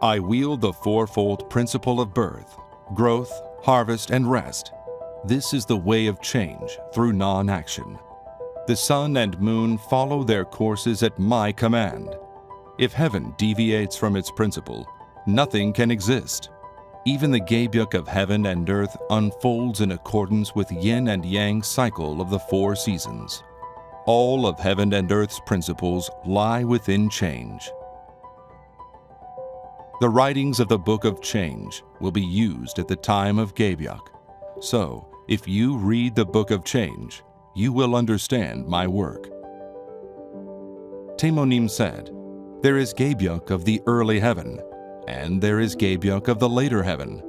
I wield the fourfold principle of birth, growth, harvest, and rest. This is the way of change through non-action. The sun and moon follow their courses at my command. If heaven deviates from its principle, nothing can exist. Even the gabyuk of heaven and earth unfolds in accordance with yin and yang cycle of the 4 seasons. All of heaven and earth's principles lie within change. The writings of the Book of Change will be used at the time of gabyuk. So, if you read the Book of Change, you will understand my work. Sangjenim said, "There is gabyuk of the early heaven, and there is gabyuk of the later heaven.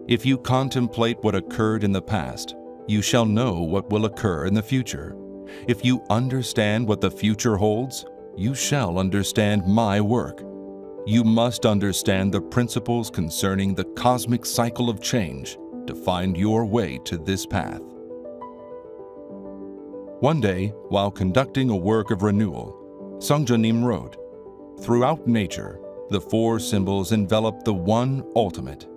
If you contemplate what occurred in the past, you shall know what will occur in the future. If you understand what the future holds, you shall understand my work. You must understand the principles concerning the cosmic cycle of change to find your way to this path." One day, while conducting a work of renewal, Sangjenim wrote, "Throughout nature, the 4 symbols envelop the one ultimate.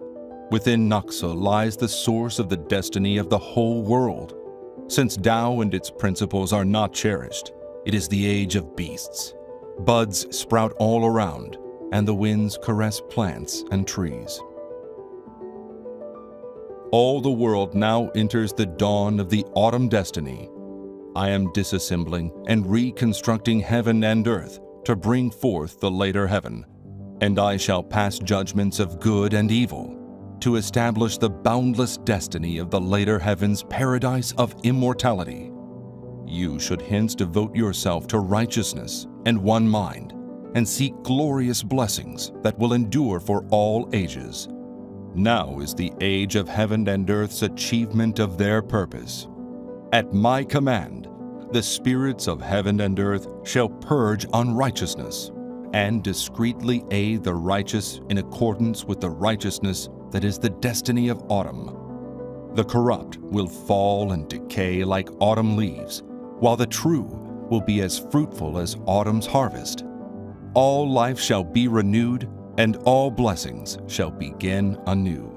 Within Naksa lies the source of the destiny of the whole world. Since Tao and its principles are not cherished, it is the age of beasts. Buds sprout all around, and the winds caress plants and trees. All the world now enters the dawn of the autumn destiny. I am disassembling and reconstructing heaven and earth to bring forth the later heaven, and I shall pass judgments of good and evil to establish the boundless destiny of the later heaven's paradise of immortality. You should hence devote yourself to righteousness and one mind, and seek glorious blessings that will endure for all ages. Now is the age of heaven and earth's achievement of their purpose. At my command, the spirits of heaven and earth shall purge unrighteousness and discreetly aid the righteous in accordance with the righteousness that is the destiny of autumn. The corrupt will fall and decay like autumn leaves, while the true will be as fruitful as autumn's harvest. All life shall be renewed, and all blessings shall begin anew."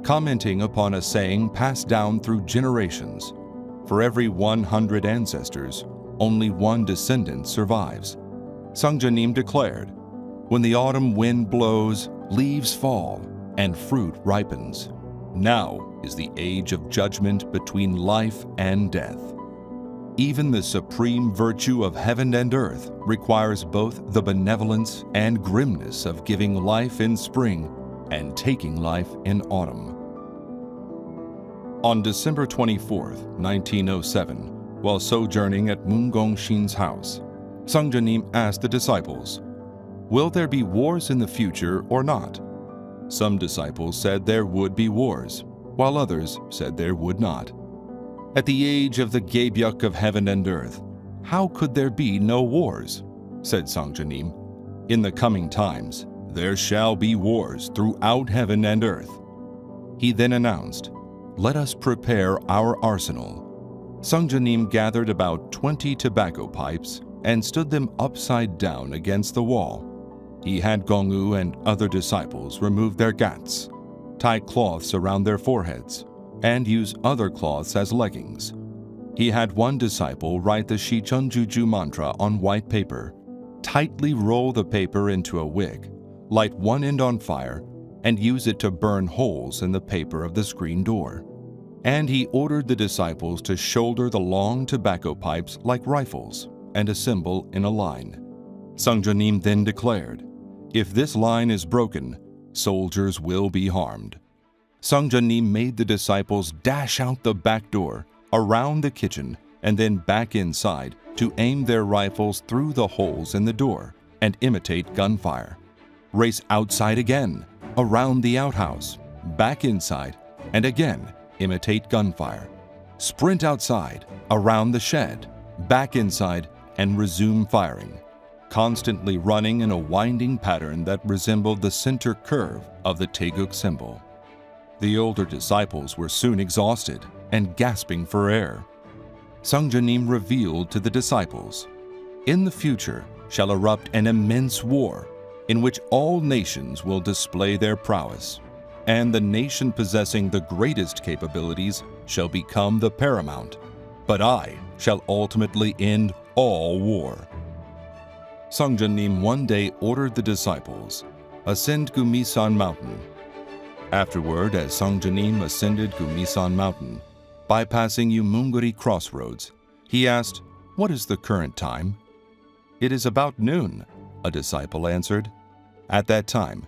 Commenting upon a saying passed down through generations, for every 100 ancestors, only 1 descendant survives, Sangjenim declared, "When the autumn wind blows, leaves fall, and fruit ripens. Now is the age of judgment between life and death. Even the supreme virtue of heaven and earth requires both the benevolence and grimness of giving life in spring and taking life in autumn." On December 24, 1907, while sojourning at Moongong-shin's house, Sangjenim asked the disciples, "Will there be wars in the future or not?" Some disciples said there would be wars, while others said there would not. At the age of the gabyuk of heaven and earth, how could there be no wars? Said Sangjenim. In the coming times, there shall be wars throughout heaven and earth. He then announced, "Let us prepare our arsenal." Sangjenim gathered about 20 tobacco pipes and stood them upside down against the wall. He had Gongyu and other disciples remove their gats, tie cloths around their foreheads, and use other cloths as leggings. He had one disciple write the Shichunjuju mantra on white paper, tightly roll the paper into a wick, light one end on fire, and use it to burn holes in the paper of the screen door. And he ordered the disciples to shoulder the long tobacco pipes like rifles and assemble in a line. Sangjenim then declared, "If this line is broken, soldiers will be harmed." Sangjenim made the disciples dash out the back door, around the kitchen, and then back inside to aim their rifles through the holes in the door and imitate gunfire. Race outside again, around the outhouse, back inside, and again imitate gunfire. Sprint outside, around the shed, back inside, and resume firing, constantly running in a winding pattern that resembled the center curve of the Taeguk symbol. The older disciples were soon exhausted and gasping for air. Sangjenim revealed to the disciples, "In the future shall erupt an immense war, in which all nations will display their prowess, and the nation possessing the greatest capabilities shall become the paramount, but I shall ultimately end all war. Sangjenim one day ordered the disciples, "Ascend Gumisan Mountain." Afterward, as Sangjenim ascended Gumisan Mountain, bypassing Umunguri crossroads, he asked, "What is the current time?" "It is about noon," a disciple answered. At that time,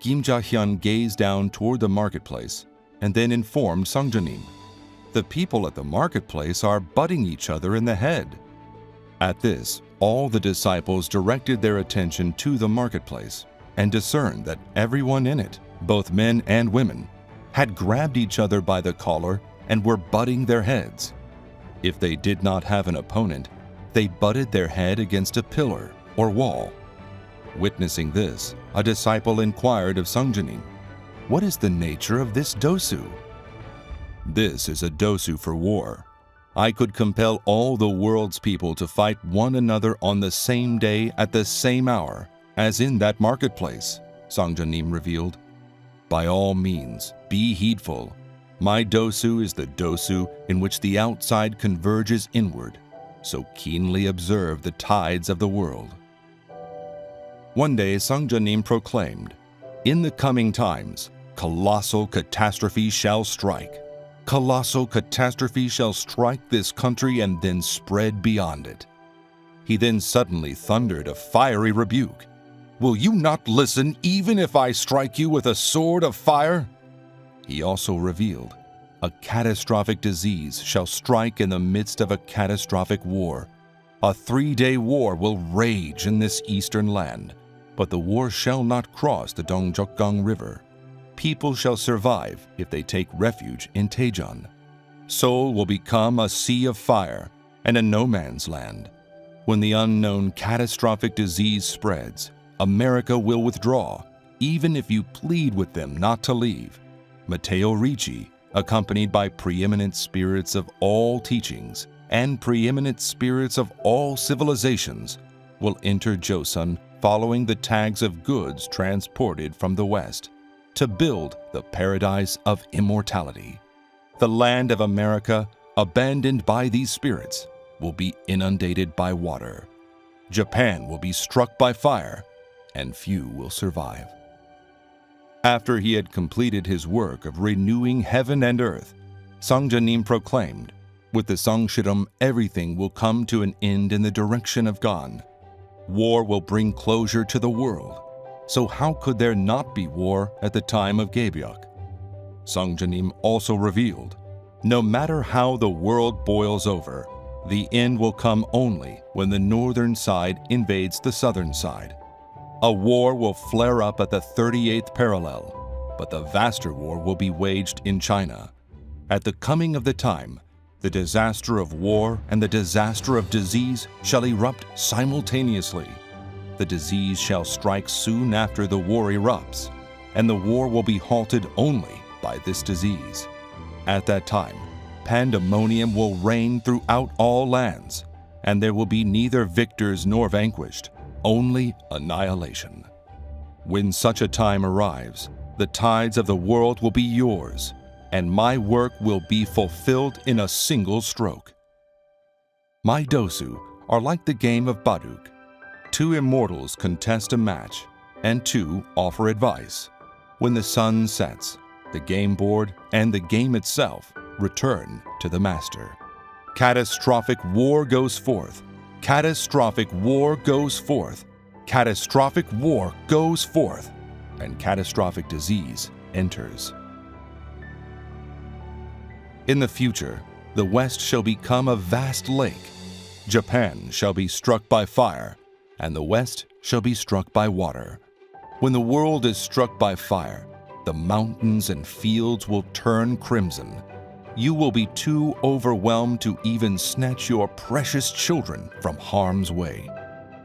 Kim Ja-hyun gazed down toward the marketplace and then informed Sangjenim, "The people at the marketplace are butting each other in the head." At this, all the disciples directed their attention to the marketplace and discerned that everyone in it, both men and women, had grabbed each other by the collar and were butting their heads. If they did not have an opponent, they butted their head against a pillar or wall. Witnessing this, a disciple inquired of Sangjenim, "What is the nature of this dosu?" "This is a dosu for war. I could compel all the world's people to fight one another on the same day at the same hour, as in that marketplace," Sangjenim revealed. "By all means, be heedful. My dosu is the dosu in which the outside converges inward, so keenly observe the tides of the world." One day, Sangjenim proclaimed, "In the coming times, colossal catastrophe shall strike. Colossal catastrophe shall strike this country and then spread beyond it." He then suddenly thundered a fiery rebuke. "Will you not listen even if I strike you with a sword of fire?" He also revealed, "A catastrophic disease shall strike in the midst of a catastrophic war. A 3-day war will rage in this eastern land, but the war shall not cross the Dongjokgang River. People shall survive if they take refuge in Daejeon. Seoul will become a sea of fire and a no man's land. When the unknown catastrophic disease spreads, America will withdraw, even if you plead with them not to leave. Matteo Ricci, accompanied by preeminent spirits of all teachings and preeminent spirits of all civilizations, will enter Joseon following the tags of goods transported from the West to build the paradise of immortality. The land of America, abandoned by these spirits, will be inundated by water. Japan will be struck by fire, and few will survive." After he had completed his work of renewing heaven and earth, Sangjenim proclaimed, "With the Sangjenim, everything will come to an end in the direction of God. War will bring closure to the world. So how could there not be war at the time of Gaebyuk?" Sangjenim also revealed, "No matter how the world boils over, the end will come only when the northern side invades the southern side. A war will flare up at the 38th parallel, but the vaster war will be waged in China. At the coming of the time, the disaster of war and the disaster of disease shall erupt simultaneously. The disease shall strike soon after the war erupts, and the war will be halted only by this disease. At that time, pandemonium will reign throughout all lands, and there will be neither victors nor vanquished, only annihilation. When such a time arrives, the tides of the world will be yours, and my work will be fulfilled in a single stroke." My dosu are like the game of Baduk. 2 immortals contest a match, and 2 offer advice. When the sun sets, the game board and the game itself return to the master. Catastrophic war goes forth. Catastrophic war goes forth. Catastrophic war goes forth, and catastrophic disease enters. In the future, the West shall become a vast lake. Japan shall be struck by fire, and the West shall be struck by water. When the world is struck by fire, the mountains and fields will turn crimson. You will be too overwhelmed to even snatch your precious children from harm's way.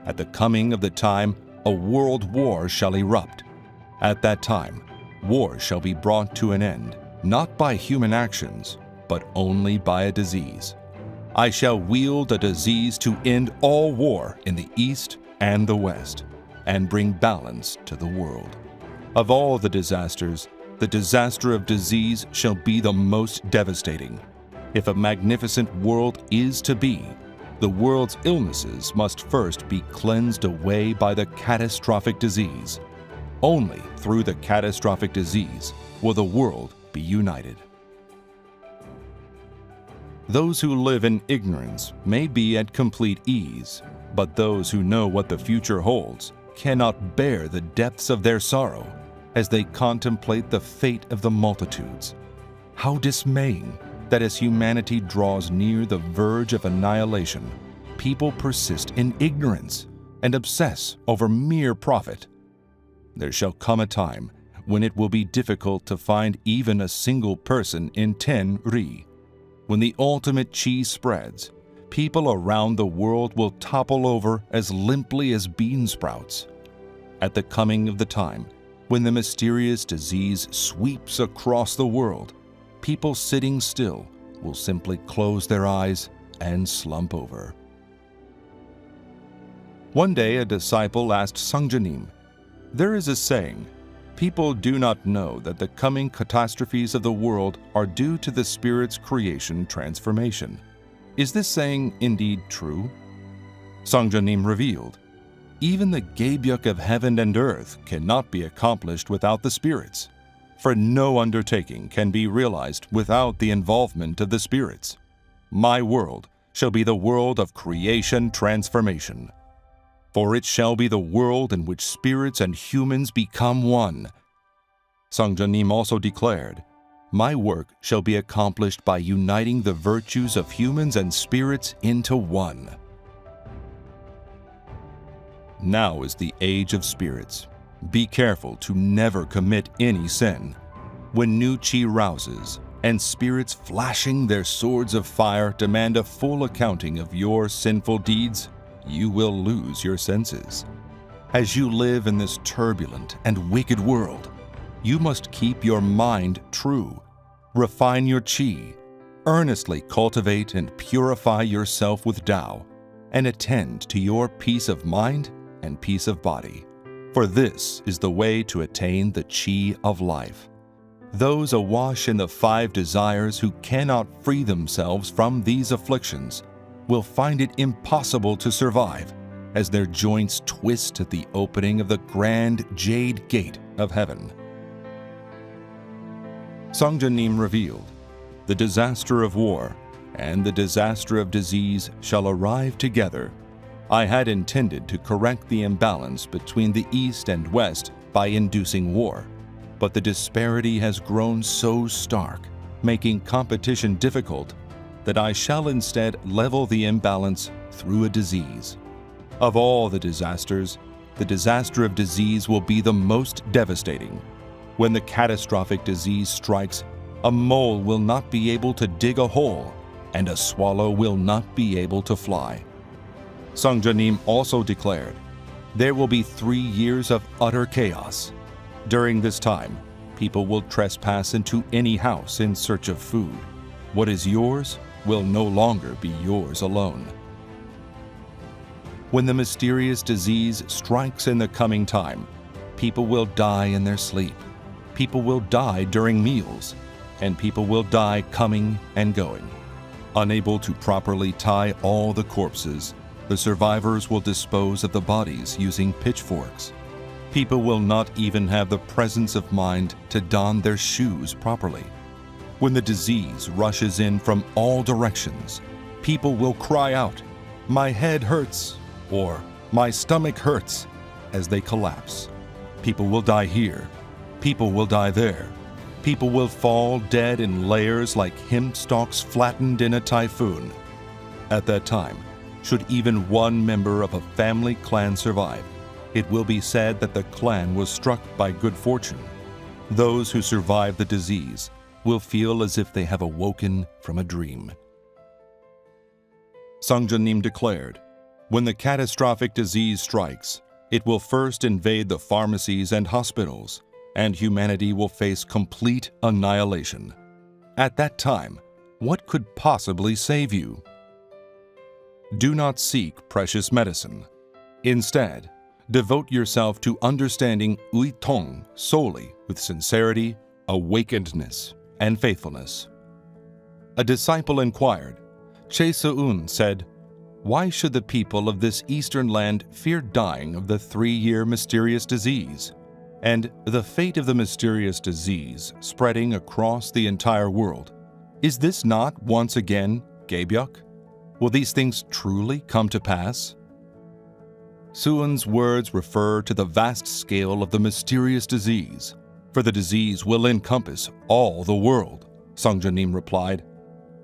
At the coming of the time, a world war shall erupt. At that time, war shall be brought to an end, not by human actions, but only by a disease. I shall wield a disease to end all war in the East and the West, and bring balance to the world. Of all the disasters, the disaster of disease shall be the most devastating. If a magnificent world is to be, the world's illnesses must first be cleansed away by the catastrophic disease. Only through the catastrophic disease will the world be united. Those who live in ignorance may be at complete ease, but those who know what the future holds cannot bear the depths of their sorrow as they contemplate the fate of the multitudes. How dismaying that as humanity draws near the verge of annihilation, people persist in ignorance and obsess over mere profit. There shall come a time when it will be difficult to find even a single person in 10 ri. When the ultimate cheese spreads, people around the world will topple over as limply as bean sprouts. At the coming of the time, when the mysterious disease sweeps across the world, people sitting still will simply close their eyes and slump over. One day a disciple asked Sangjenim, "There is a saying, people do not know that the coming catastrophes of the world are due to the Spirit's creation transformation. Is this saying indeed true?" Sangjenim revealed, "Even the Gabyuk of heaven and earth cannot be accomplished without the spirits, for no undertaking can be realized without the involvement of the spirits. My world shall be the world of creation transformation. For it shall be the world in which spirits and humans become one." Sangjenim also declared, "My work shall be accomplished by uniting the virtues of humans and spirits into one." Now is the age of spirits. Be careful to never commit any sin. When new chi rouses, and spirits flashing their swords of fire demand a full accounting of your sinful deeds, you will lose your senses. As you live in this turbulent and wicked world, you must keep your mind true, refine your chi, earnestly cultivate and purify yourself with Tao, and attend to your peace of mind and peace of body. For this is the way to attain the chi of life. Those awash in the 5 desires who cannot free themselves from these afflictions will find it impossible to survive, as their joints twist at the opening of the grand jade gate of heaven. Sangjenim revealed, "The disaster of war and the disaster of disease shall arrive together. I had intended to correct the imbalance between the East and West by inducing war, but the disparity has grown so stark, making competition difficult, that I shall instead level the imbalance through a disease. Of all the disasters, the disaster of disease will be the most devastating. When the catastrophic disease strikes, a mole will not be able to dig a hole, and a swallow will not be able to fly." Sangjenim also declared, "There will be 3 years of utter chaos. During this time, people will trespass into any house in search of food. What is yours will no longer be yours alone." When the mysterious disease strikes in the coming time, people will die in their sleep, people will die during meals, and people will die coming and going. Unable to properly tie all the corpses, the survivors will dispose of the bodies using pitchforks. People will not even have the presence of mind to don their shoes properly. When the disease rushes in from all directions, people will cry out, "My head hurts," or "My stomach hurts," as they collapse. People will die here. People will die there. People will fall dead in layers like hemp stalks flattened in a typhoon. At that time, should even one member of a family clan survive, it will be said that the clan was struck by good fortune. Those who survive the disease will feel as if they have awoken from a dream. Sangjenim declared, "When the catastrophic disease strikes, it will first invade the pharmacies and hospitals, and humanity will face complete annihilation. At that time, what could possibly save you? Do not seek precious medicine. Instead, Devote yourself to understanding Uitong solely with sincerity, awakenedness, and faithfulness. A disciple inquired. Che-seun said, "Why should the people of this eastern land fear dying of the 3-year mysterious disease? And the fate of the mysterious disease spreading across the entire world, is this not once again Gaebyuk? Will these things truly come to pass?" Suun's words refer to the vast scale of the mysterious disease, for the disease will encompass all the world, Sangjenim replied.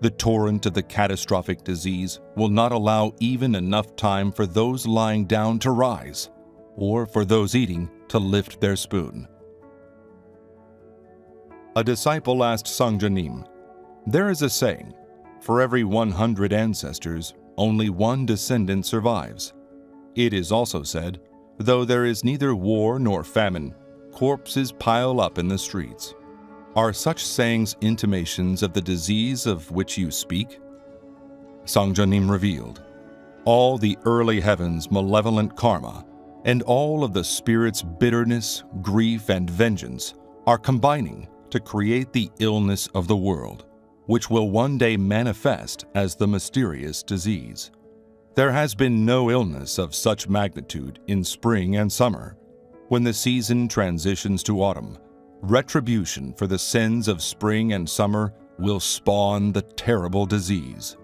The torrent of the catastrophic disease will not allow even enough time for those lying down to rise, or for those eating to lift their spoon. A disciple asked Sangjenim, "There is a saying, for every 100 ancestors, only one descendant survives. It is also said, though there is neither war nor famine, corpses pile up in the streets. Are such sayings intimations of the disease of which you speak?" Sangjenim revealed, "All the early heavens' malevolent karma and all of the spirit's bitterness, grief, and vengeance are combining to create the illness of the world, which will one day manifest as the mysterious disease. There has been no illness of such magnitude in spring and summer. When the season transitions to autumn, retribution for the sins of spring and summer will spawn the terrible disease.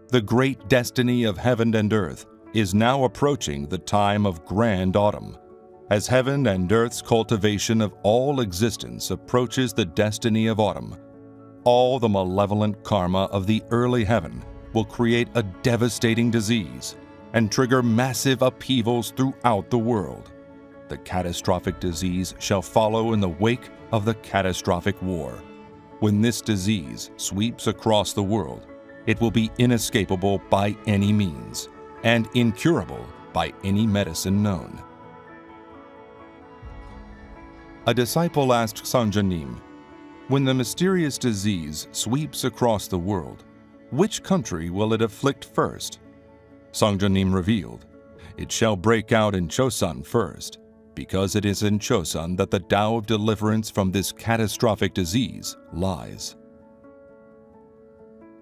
The great destiny of heaven and earth is now approaching the time of grand autumn. As heaven and earth's cultivation of all existence approaches the destiny of autumn, all the malevolent karma of the early heaven will create a devastating disease and trigger massive upheavals throughout the world. The catastrophic disease shall follow in the wake of the catastrophic war. When this disease sweeps across the world, it will be inescapable by any means and incurable by any medicine known." A disciple asked Sangjenim, "When the mysterious disease sweeps across the world, which country will it afflict first?" Sangjenim revealed, "It shall break out in Chosun first, because it is in Chosun that the Tao of deliverance from this catastrophic disease lies."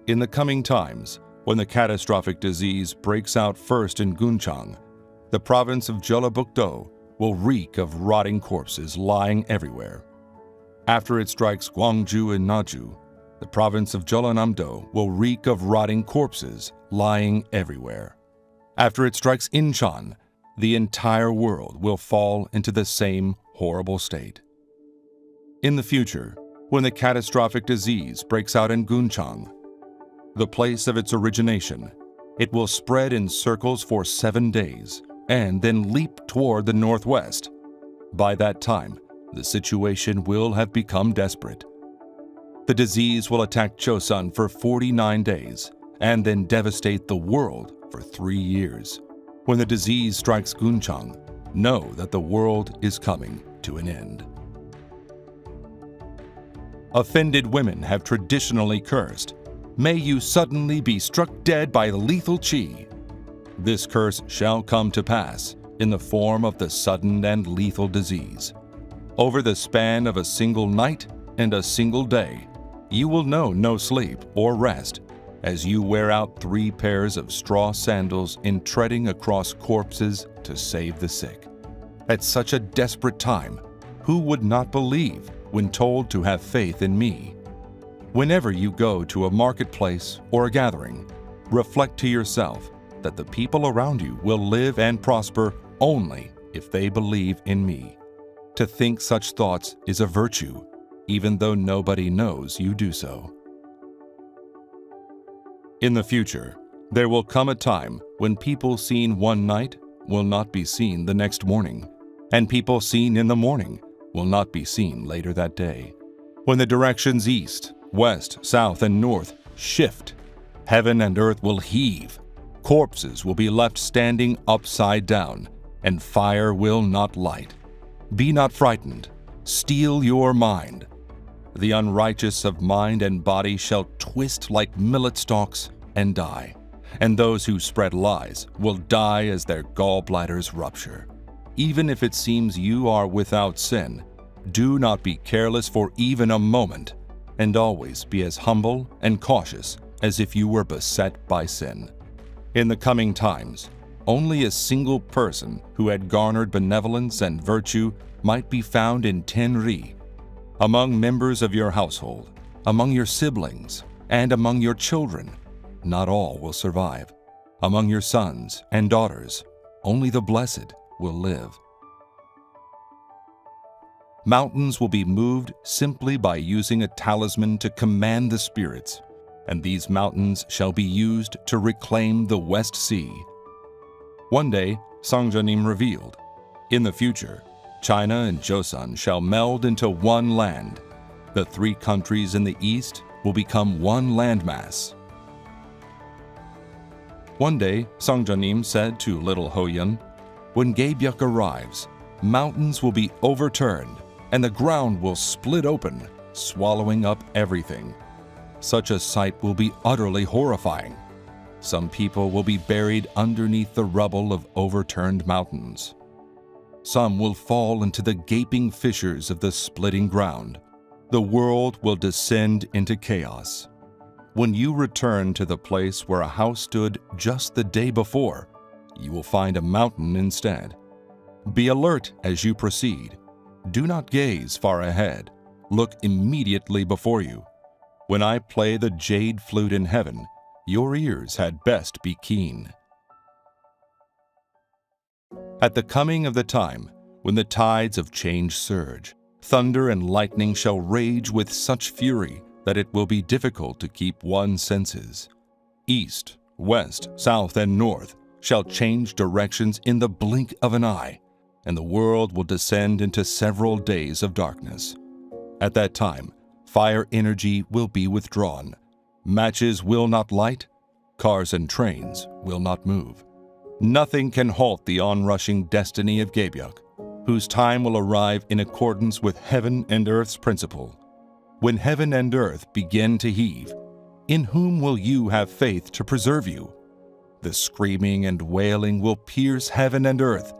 In the coming times, when the catastrophic disease breaks out first in Gunchang, the province of Jeollabuk-do will reek of rotting corpses lying everywhere. After it strikes Gwangju and Naju, the province of Jeollanam-do will reek of rotting corpses lying everywhere. After it strikes Incheon, the entire world will fall into the same horrible state. In the future, when the catastrophic disease breaks out in Gunchang, the place of its origination, it will spread in circles for 7 days and then leap toward the northwest. By that time, the situation will have become desperate. The disease will attack Chosun for 49 days and then devastate the world for 3 years. When the disease strikes Gunchang, know that the world is coming to an end. Offended women have traditionally cursed, "May you suddenly be struck dead by lethal chi." This curse shall come to pass in the form of the sudden and lethal disease. Over the span of a single night and a single day, you will know no sleep or rest as you wear out 3 pairs of straw sandals in treading across corpses to save the sick. At such a desperate time, who would not believe when told to have faith in me? Whenever you go to a marketplace or a gathering, reflect to yourself that the people around you will live and prosper only if they believe in me. To think such thoughts is a virtue, even though nobody knows you do so. In the future, there will come a time when people seen one night will not be seen the next morning, and people seen in the morning will not be seen later that day. When the directions east, west, south, and north shift, heaven and earth will heave, corpses will be left standing upside down, and fire will not light. Be not frightened, steel your mind. The unrighteous of mind and body shall twist like millet stalks and die, and those who spread lies will die as their gallbladders rupture. even if it seems you are without sin, do not be careless for even a moment, and always be as humble and cautious as if you were beset by sin. In the coming times, only a single person who had garnered benevolence and virtue might be found in Tenri. Among members of your household, among your siblings, and among your children, not all will survive. Among your sons and daughters, only the blessed will live. Mountains will be moved simply by using a talisman to command the spirits, and these mountains shall be used to reclaim the West Sea. One day, Sangjenim revealed, in the future, China and Joseon shall meld into one land. The three countries in the east will become one landmass. One day, Sangjenim said to little Hoyun, when Gaebyuk arrives, mountains will be overturned and the ground will split open, swallowing up everything. Such a sight will be utterly horrifying. Some people will be buried underneath the rubble of overturned mountains. Some will fall into the gaping fissures of the splitting ground. The world will descend into chaos. When you return to the place where a house stood just the day before, you will find a mountain instead. Be alert as you proceed. Do not gaze far ahead. Look immediately before you. When I play the jade flute in heaven, your ears had best be keen. At the coming of the time, when the tides of change surge, thunder and lightning shall rage with such fury that it will be difficult to keep one's senses. East, west, south, and north shall change directions in the blink of an eye, and the world will descend into several days of darkness. At that time, fire energy will be withdrawn. Matches will not light. Cars and trains will not move. Nothing can halt the onrushing destiny of Gaebyuk, whose time will arrive in accordance with heaven and earth's principle. When heaven and earth begin to heave, in whom will you have faith to preserve you? The screaming and wailing will pierce heaven and earth.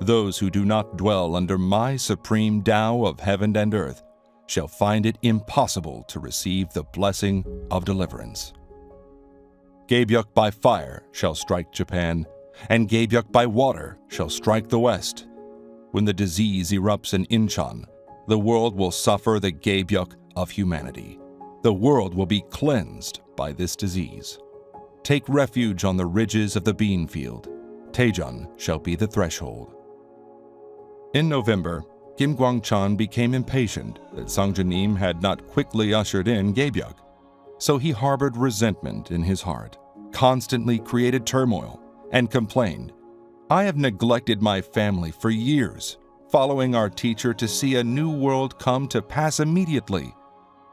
Those who do not dwell under my supreme Tao of heaven and earth shall find it impossible to receive the blessing of deliverance. Gaebyuk by fire shall strike Japan, and Gaebyuk by water shall strike the West. When the disease erupts in Incheon, the world will suffer the Gaebyuk of humanity. The world will be cleansed by this disease. Take refuge on the ridges of the bean field. Daejeon shall be the threshold. In November, Kim Gwang-chan became impatient that Sangjenim had not quickly ushered in Gaebyuk. So he harbored resentment in his heart, constantly created turmoil, and complained, I have neglected my family for years, following our teacher to see a new world come to pass immediately.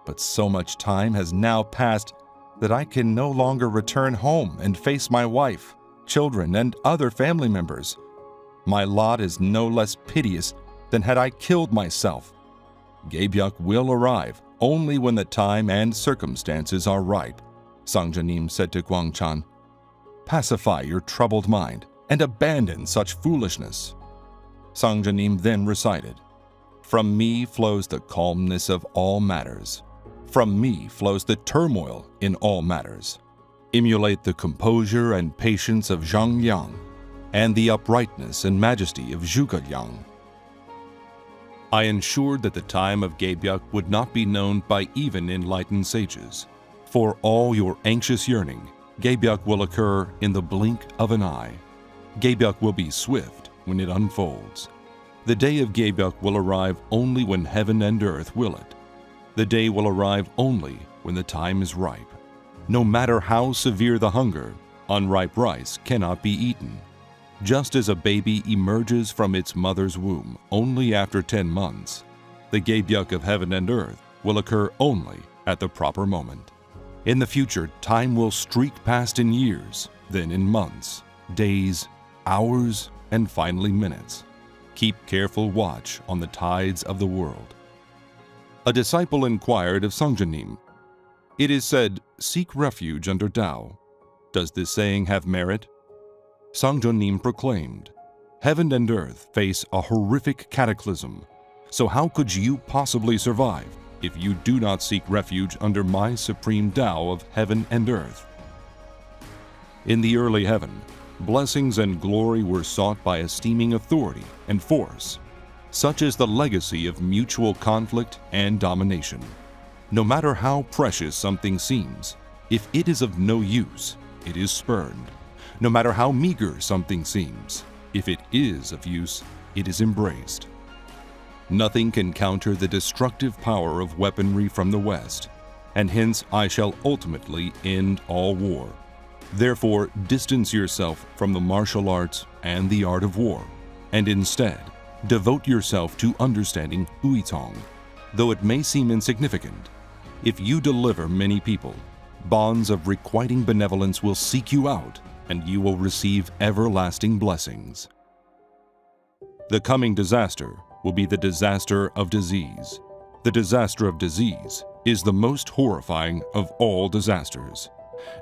But so much time has now passed that I can no longer return home and face my wife, children, and other family members. My lot is no less piteous than had I killed myself. Gaebyuk will arrive only when the time and circumstances are ripe, Sangjenim said to Gwang-chan. Pacify your troubled mind and abandon such foolishness. Sangjenim then recited, From me flows the calmness of all matters. From me flows the turmoil in all matters. Emulate the composure and patience of Zhang Yang and the uprightness and majesty of Zhuge Yang. I ensured that the time of Gaebyuk would not be known by even enlightened sages. For all your anxious yearning, Gaebyuk will occur in the blink of an eye. Gaebyuk will be swift when it unfolds. The day of Gaebyuk will arrive only when heaven and earth will it. The day will arrive only when the time is ripe. No matter how severe the hunger, unripe rice cannot be eaten. Just as a baby emerges from its mother's womb only after 10 months, the Gaebyuk of heaven and earth will occur only at the proper moment. In the future, time will streak past in years, then in months, days, hours, and finally minutes. Keep careful watch on the tides of the world. A disciple inquired of Sangjenim, It is said, seek refuge under Tao. Does this saying have merit? Sangjenim proclaimed, Heaven and earth face a horrific cataclysm. So how could you possibly survive if you do not seek refuge under my supreme Tao of heaven and earth? In the early heaven, blessings and glory were sought by esteeming authority and force. Such is the legacy of mutual conflict and domination. No matter how precious something seems, if it is of no use, it is spurned. No matter how meager something seems, if it is of use, it is embraced. Nothing can counter the destructive power of weaponry from the West, and hence I shall ultimately end all war. Therefore, distance yourself from the martial arts and the art of war, and instead, devote yourself to understanding Uitong. Though it may seem insignificant, if you deliver many people, bonds of requiting benevolence will seek you out, and you will receive everlasting blessings. The coming disaster will be the disaster of disease. The disaster of disease is the most horrifying of all disasters.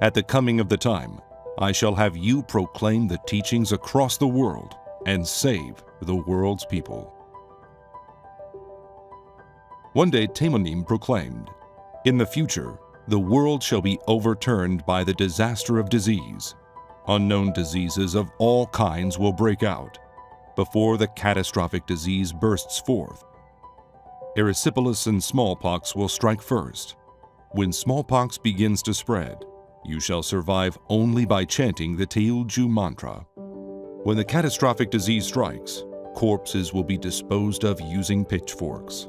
At the coming of the time, I shall have you proclaim the teachings across the world and save the world's people. One day Sangjenim proclaimed, "In the future, the world shall be overturned by the disaster of disease. Unknown diseases of all kinds will break out. Before the catastrophic disease bursts forth, erysipelas and smallpox will strike first. When smallpox begins to spread, you shall survive only by chanting the Teolju mantra. When the catastrophic disease strikes, corpses will be disposed of using pitchforks.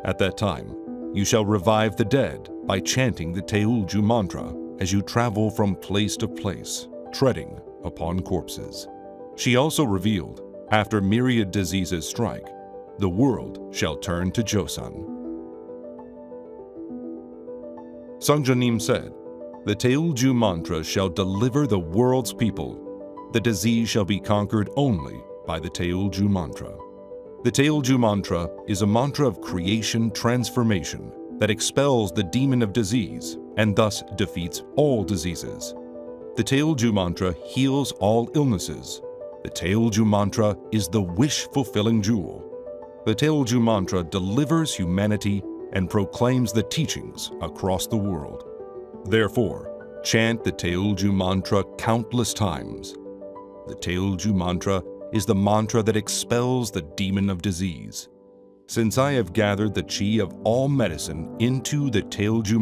At that time, you shall revive the dead by chanting the Teolju mantra as you travel from place to place, treading upon corpses." She also revealed, after myriad diseases strike, the world shall turn to Joseon. Sangjenim said, "The Teolju mantra shall deliver the world's people. The disease shall be conquered only by the Teolju mantra." The Teolju mantra is a mantra of creation transformation that expels the demon of disease and thus defeats all diseases. The Teolju mantra heals all illnesses. The Teolju mantra is the wish-fulfilling jewel. The Teolju mantra delivers humanity and proclaims the teachings across the world. Therefore, chant the Teolju mantra countless times. The Teolju mantra is the mantra that expels the demon of disease. Since I have gathered the chi of all medicine into the Teolju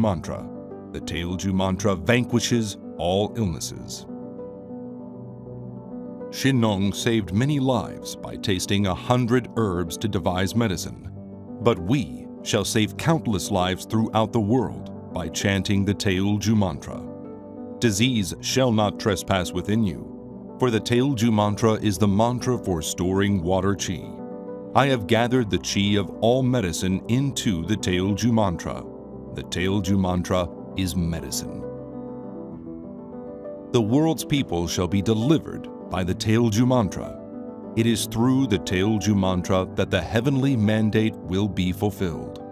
mantra vanquishes all illnesses. Shinong saved many lives by tasting 100 herbs to devise medicine, but we shall save countless lives throughout the world by chanting the Teolju mantra. Disease shall not trespass within you, for the Teolju mantra is the mantra for storing water chi. I have gathered the chi of all medicine into the Teolju mantra. The Teolju mantra is medicine. The world's people shall be delivered by the Teolju mantra. It is through the Teolju mantra that the heavenly mandate will be fulfilled.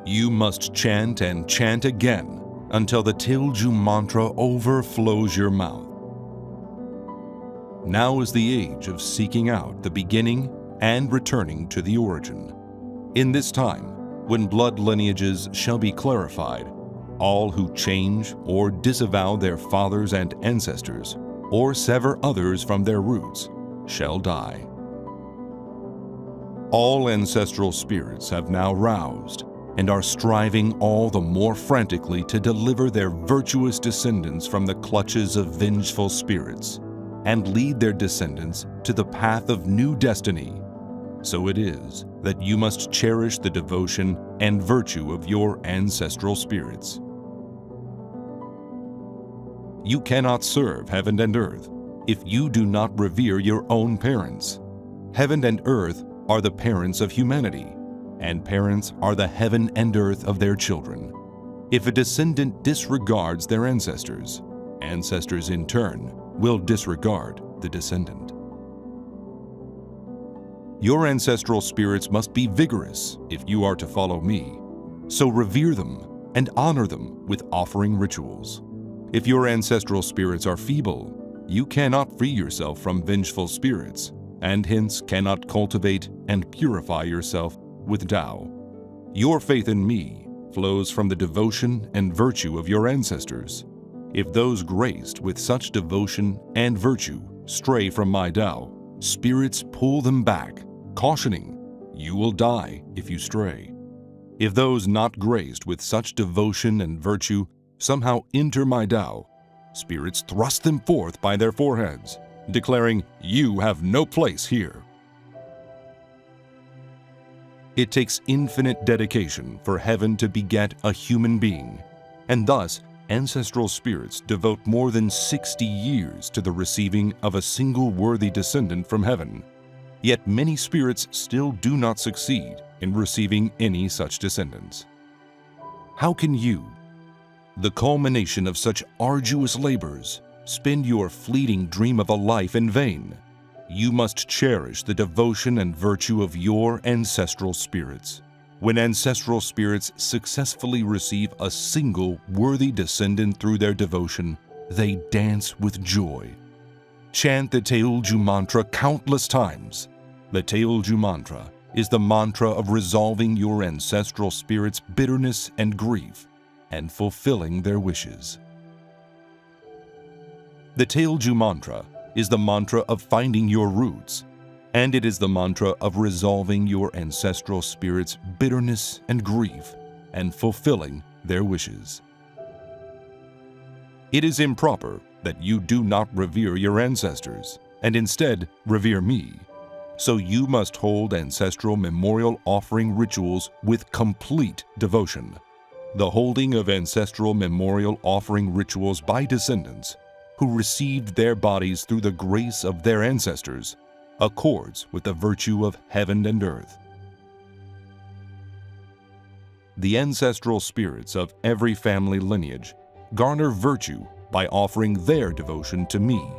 You must chant and chant again until the Teolju mantra overflows your mouth. Now is the age of seeking out the beginning and returning to the origin. In this time, when blood lineages shall be clarified, all who change or disavow their fathers and ancestors or sever others from their roots shall die. All ancestral spirits have now roused and are striving all the more frantically to deliver their virtuous descendants from the clutches of vengeful spirits and lead their descendants to the path of new destiny. So it is that you must cherish the devotion and virtue of your ancestral spirits. You cannot serve heaven and earth if you do not revere your own parents. Heaven and earth are the parents of humanity, and parents are the heaven and earth of their children. If a descendant disregards their ancestors, ancestors in turn will disregard the descendant. Your ancestral spirits must be vigorous if you are to follow me, so revere them and honor them with offering rituals. If your ancestral spirits are feeble, you cannot free yourself from vengeful spirits, and hence cannot cultivate and purify yourself with Tao. Your faith in me flows from the devotion and virtue of your ancestors. If those graced with such devotion and virtue stray from my Tao, spirits pull them back, cautioning, you will die if you stray. If those not graced with such devotion and virtue somehow enter my Tao, spirits thrust them forth by their foreheads, declaring, you have no place here. It takes infinite dedication for heaven to beget a human being, and thus ancestral spirits devote more than 60 years to the receiving of a single worthy descendant from heaven. Yet many spirits still do not succeed in receiving any such descendants. How can you, the culmination of such arduous labors, spend your fleeting dream of a life in vain? You must cherish the devotion and virtue of your ancestral spirits. When ancestral spirits successfully receive a single worthy descendant through their devotion, they dance with joy. Chant the Teolju mantra countless times. The Teolju mantra is the mantra of resolving your ancestral spirits' bitterness and grief and fulfilling their wishes. The Teolju mantra is the mantra of finding your roots, and it is the mantra of resolving your ancestral spirits' bitterness and grief and fulfilling their wishes. It is improper that you do not revere your ancestors and instead revere me, so you must hold ancestral memorial offering rituals with complete devotion. The holding of ancestral memorial offering rituals by descendants who received their bodies through the grace of their ancestors accords with the virtue of heaven and earth. The ancestral spirits of every family lineage garner virtue by offering their devotion to me,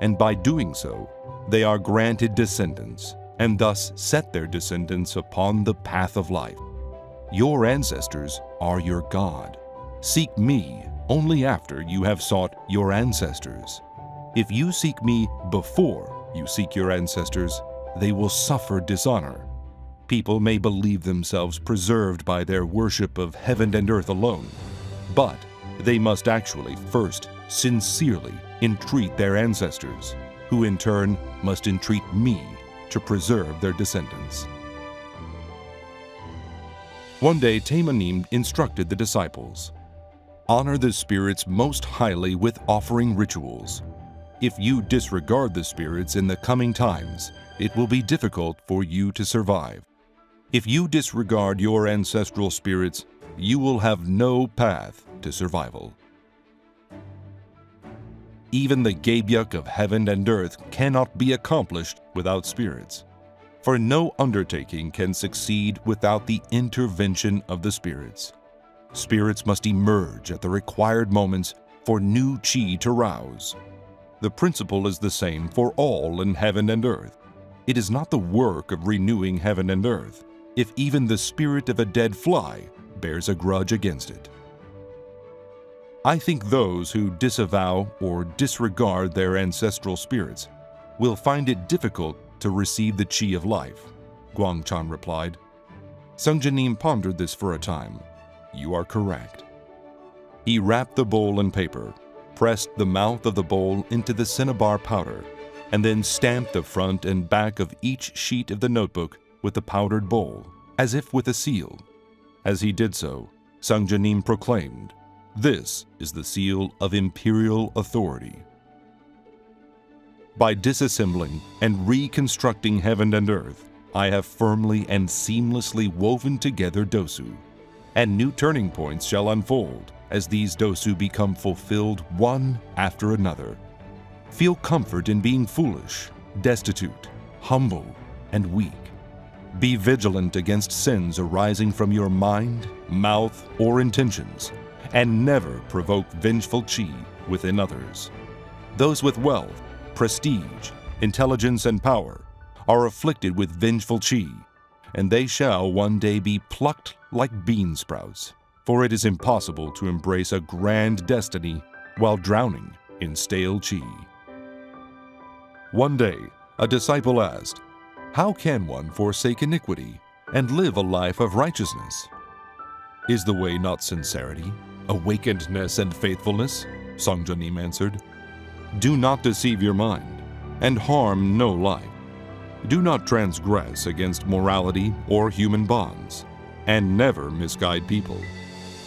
and by doing so, they are granted descendants, and thus set their descendants upon the path of life. Your ancestors are your God. Seek me only after you have sought your ancestors. If you seek me before you seek your ancestors, they will suffer dishonor. People may believe themselves preserved by their worship of heaven and earth alone, but they must actually first sincerely entreat their ancestors, who in turn must entreat me to preserve their descendants. One day, Sangjenim instructed the disciples, honor the spirits most highly with offering rituals. If you disregard the spirits in the coming times, it will be difficult for you to survive. If you disregard your ancestral spirits, you will have no path to survival. Even the Gabyuk of heaven and earth cannot be accomplished without spirits, for no undertaking can succeed without the intervention of the spirits. Spirits must emerge at the required moments for new chi to rouse. The principle is the same for all in heaven and earth. It is not the work of renewing heaven and earth, if even the spirit of a dead fly bears a grudge against it. I think those who disavow or disregard their ancestral spirits will find it difficult to receive the chi of life, Guangchan replied. Sangjenim pondered this for a time. You are correct. He wrapped the bowl in paper, pressed the mouth of the bowl into the cinnabar powder, and then stamped the front and back of each sheet of the notebook with the powdered bowl, as if with a seal. As he did so, Sangjenim proclaimed, "This is the seal of imperial authority." By disassembling and reconstructing heaven and earth, I have firmly and seamlessly woven together Dosu, and new turning points shall unfold as these Dosu become fulfilled one after another. Feel comfort in being foolish, destitute, humble, and weak. Be vigilant against sins arising from your mind, mouth, or intentions, and never provoke vengeful chi within others. Those with wealth, prestige, intelligence, and power are afflicted with vengeful chi, and they shall one day be plucked like bean sprouts, for it is impossible to embrace a grand destiny while drowning in stale chi. One day, a disciple asked, "How can one forsake iniquity and live a life of righteousness? Is the way not sincerity, awakenedness, and faithfulness?" Sangjenim answered, "Do not deceive your mind, and harm no life. Do not transgress against morality or human bonds, and never misguide people.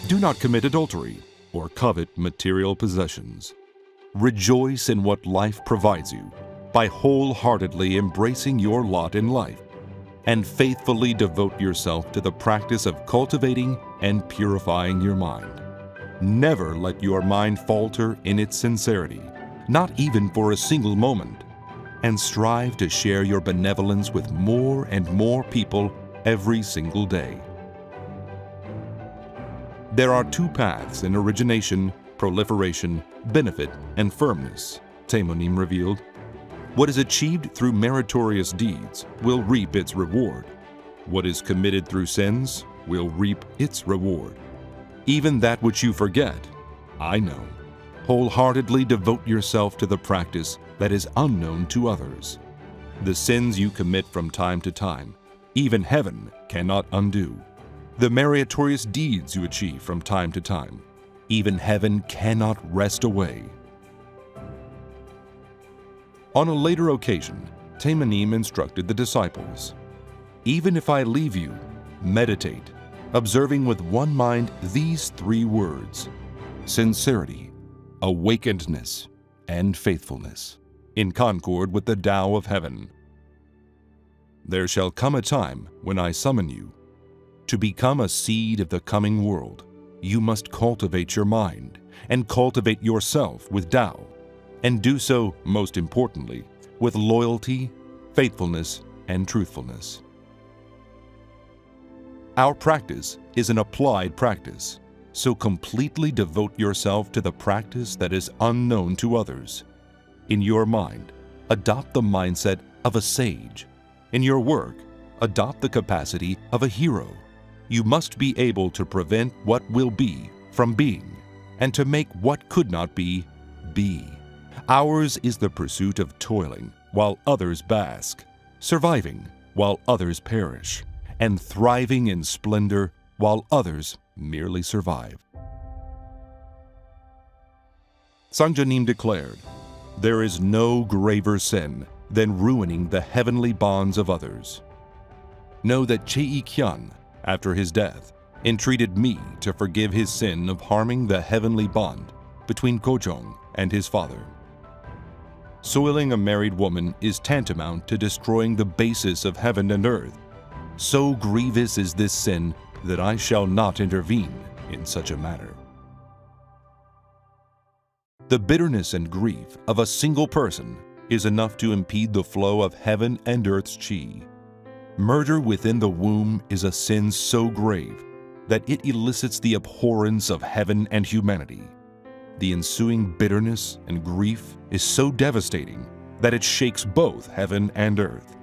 Do not commit adultery or covet material possessions. Rejoice in what life provides you by wholeheartedly embracing your lot in life, and faithfully devote yourself to the practice of cultivating and purifying your mind. Never let your mind falter in its sincerity, not even for a single moment, and strive to share your benevolence with more and more people every single day." There are two paths in origination, proliferation, benefit, and firmness, Taimonim revealed. What is achieved through meritorious deeds will reap its reward. What is committed through sins will reap its reward. Even that which you forget, I know. Wholeheartedly devote yourself to the practice that is unknown to others. The sins you commit from time to time, even heaven cannot undo. The meritorious deeds you achieve from time to time, even heaven cannot wrest away. On a later occasion, Taimonim instructed the disciples, "Even if I leave you, meditate, observing with one mind these three words: sincerity, awakenedness, and faithfulness, in concord with the Tao of heaven. There shall come a time when I summon you. To become a seed of the coming world, you must cultivate your mind and cultivate yourself with Tao, and do so, most importantly, with loyalty, faithfulness, and truthfulness." Our practice is an applied practice, so completely devote yourself to the practice that is unknown to others. In your mind, adopt the mindset of a sage. In your work, adopt the capacity of a hero. You must be able to prevent what will be from being, and to make what could not be, be. Ours is the pursuit of toiling while others bask, surviving while others perish, and thriving in splendor while others merely survive. Sangjenim declared, "There is no graver sin than ruining the heavenly bonds of others. Know that Jae-kyan, after his death, entreated me to forgive his sin of harming the heavenly bond between Gojong and his father. Soiling a married woman is tantamount to destroying the basis of heaven and earth. So grievous is this sin that I shall not intervene in such a matter." The bitterness and grief of a single person is enough to impede the flow of heaven and earth's chi. Murder within the womb is a sin so grave that it elicits the abhorrence of heaven and humanity. The ensuing bitterness and grief is so devastating that it shakes both heaven and earth.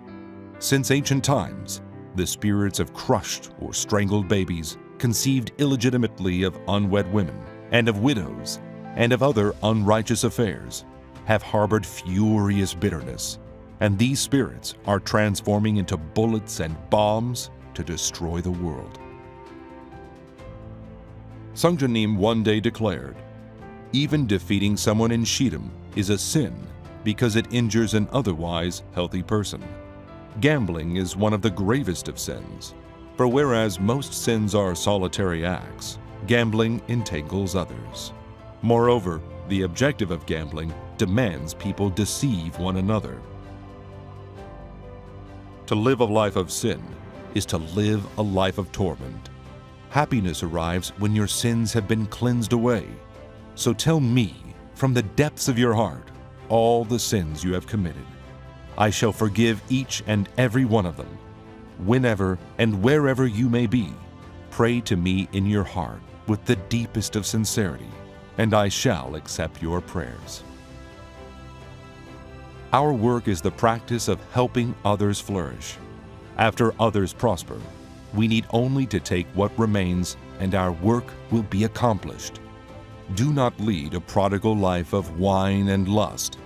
Since ancient times, the spirits of crushed or strangled babies, conceived illegitimately of unwed women, and of widows, and of other unrighteous affairs, have harbored furious bitterness, and these spirits are transforming into bullets and bombs to destroy the world. Sangjenim one day declared, "Even defeating someone in Shidam is a sin because it injures an otherwise healthy person. Gambling is one of the gravest of sins, for whereas most sins are solitary acts, gambling entangles others. Moreover, the objective of gambling demands people deceive one another. To live a life of sin is to live a life of torment. Happiness arrives when your sins have been cleansed away. So tell me, from the depths of your heart, all the sins you have committed. I shall forgive each and every one of them. Whenever and wherever you may be, pray to me in your heart with the deepest of sincerity, and I shall accept your prayers." Our work is the practice of helping others flourish. After others prosper, we need only to take what remains, and our work will be accomplished. Do not lead a prodigal life of wine and lust.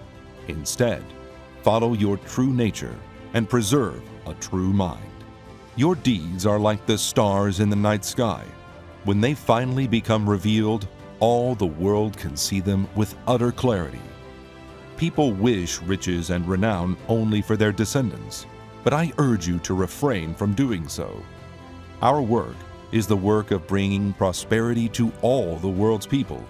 Instead, follow your true nature, and preserve a true mind. Your deeds are like the stars in the night sky. When they finally become revealed, all the world can see them with utter clarity. People wish riches and renown only for their descendants, but I urge you to refrain from doing so. Our work is the work of bringing prosperity to all the world's people.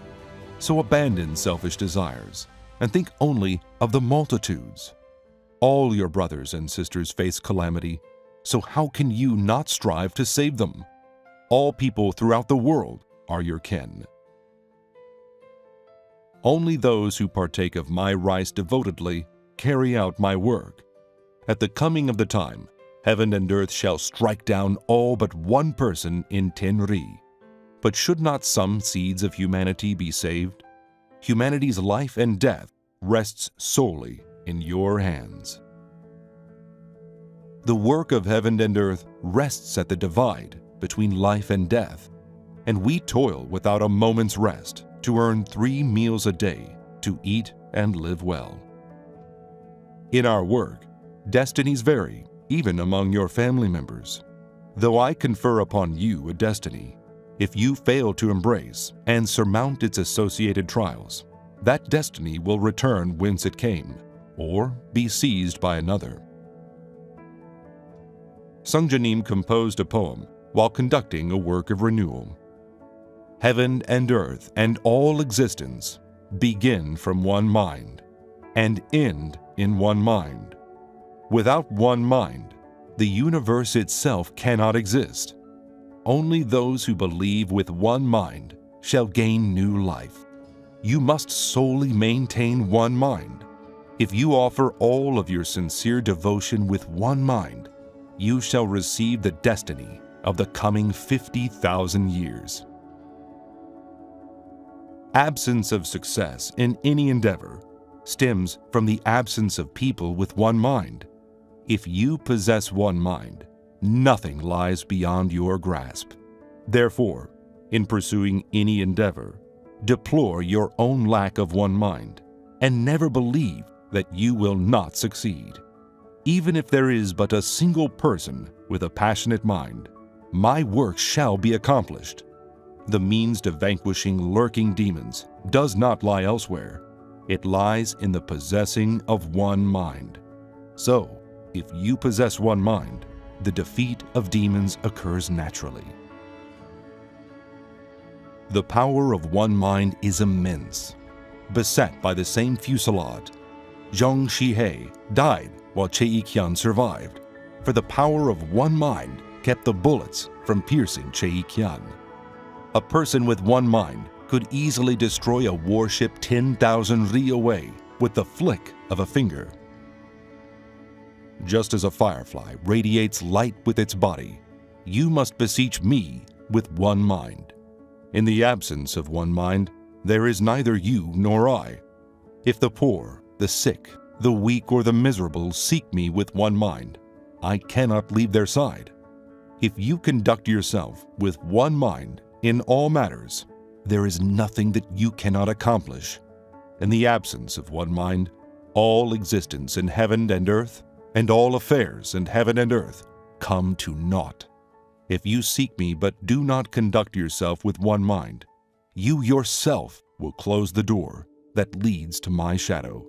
So abandon selfish desires and think only of the multitudes. All your brothers and sisters face calamity, so how can you not strive to save them? All people throughout the world are your kin. Only those who partake of my rice devotedly carry out my work. At the coming of the time, heaven and earth shall strike down all but one person in Tenri. But should not some seeds of humanity be saved? Humanity's life and death rests solely in your hands. The work of heaven and earth rests at the divide between life and death, and we toil without a moment's rest to earn 3 meals a day to eat and live well. In our work, destinies vary, even among your family members. Though I confer upon you a destiny, if you fail to embrace and surmount its associated trials, that destiny will return whence it came, or be seized by another. Sangjenim composed a poem while conducting a work of renewal. Heaven and earth and all existence begin from one mind and end in one mind. Without one mind, the universe itself cannot exist. Only those who believe with one mind shall gain new life. You must solely maintain one mind. If you offer all of your sincere devotion with one mind, you shall receive the destiny of the coming 50,000 years. Absence of success in any endeavor stems from the absence of people with one mind. If you possess one mind, nothing lies beyond your grasp. Therefore, in pursuing any endeavor, deplore your own lack of one mind, and never believe that you will not succeed. Even if there is but a single person with a passionate mind, my work shall be accomplished. The means to vanquishing lurking demons does not lie elsewhere. It lies in the possessing of one mind. So, if you possess one mind, the defeat of demons occurs naturally. The power of one mind is immense. Beset by the same fusillade, JeungSanDo died while Chae-ik-hyan survived, for the power of one mind kept the bullets from piercing Chae-ik-hyan. A person with one mind could easily destroy a warship 10,000 ri away with the flick of a finger. Just as a firefly radiates light with its body, you must beseech me with one mind. In the absence of one mind, there is neither you nor I. If the poor, the sick, the weak, or the miserable seek me with one mind, I cannot leave their side. If you conduct yourself with one mind in all matters, there is nothing that you cannot accomplish. In the absence of one mind, all existence in heaven and earth, and all affairs in heaven and earth, come to naught. If you seek me but do not conduct yourself with one mind, you yourself will close the door that leads to my shadow.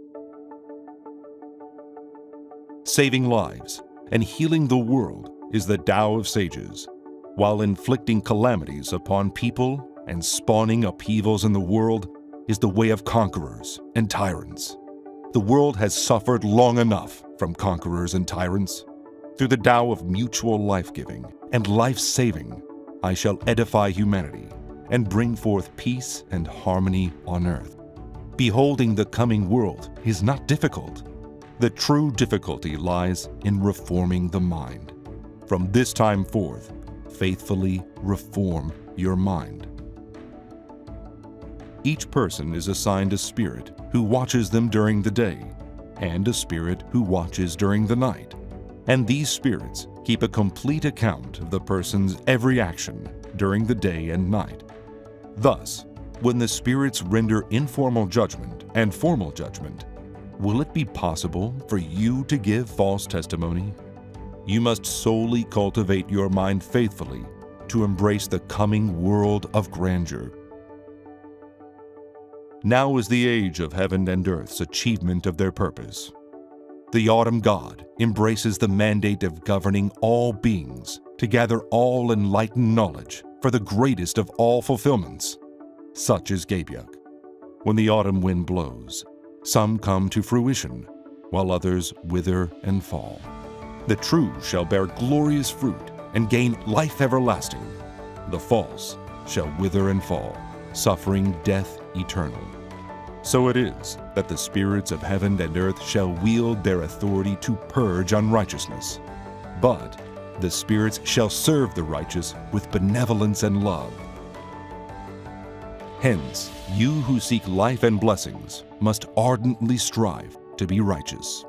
Saving lives and healing the world is the Tao of sages, while inflicting calamities upon people and spawning upheavals in the world is the way of conquerors and tyrants. The world has suffered long enough from conquerors and tyrants. Through the Tao of mutual life-giving and life-saving, I shall edify humanity and bring forth peace and harmony on earth. Beholding the coming world is not difficult. The true difficulty lies in reforming the mind. From this time forth, faithfully reform your mind. Each person is assigned a spirit who watches them during the day, and a spirit who watches during the night. And these spirits keep a complete account of the person's every action during the day and night. Thus, when the spirits render informal judgment and formal judgment, Will it be possible for you to give false testimony? You must solely cultivate your mind faithfully to embrace the coming world of grandeur. Now is the age of heaven and earth's achievement of their purpose. The autumn god embraces the mandate of governing all beings to gather all enlightened knowledge for the greatest of all fulfillments. Such is Gabyuk. When the autumn wind blows, some come to fruition, while others wither and fall. The true shall bear glorious fruit and gain life everlasting. The false shall wither and fall, suffering death eternal. So it is that the spirits of heaven and earth shall wield their authority to purge unrighteousness. But the spirits shall serve the righteous with benevolence and love. Hence, you who seek life and blessings must ardently strive to be righteous.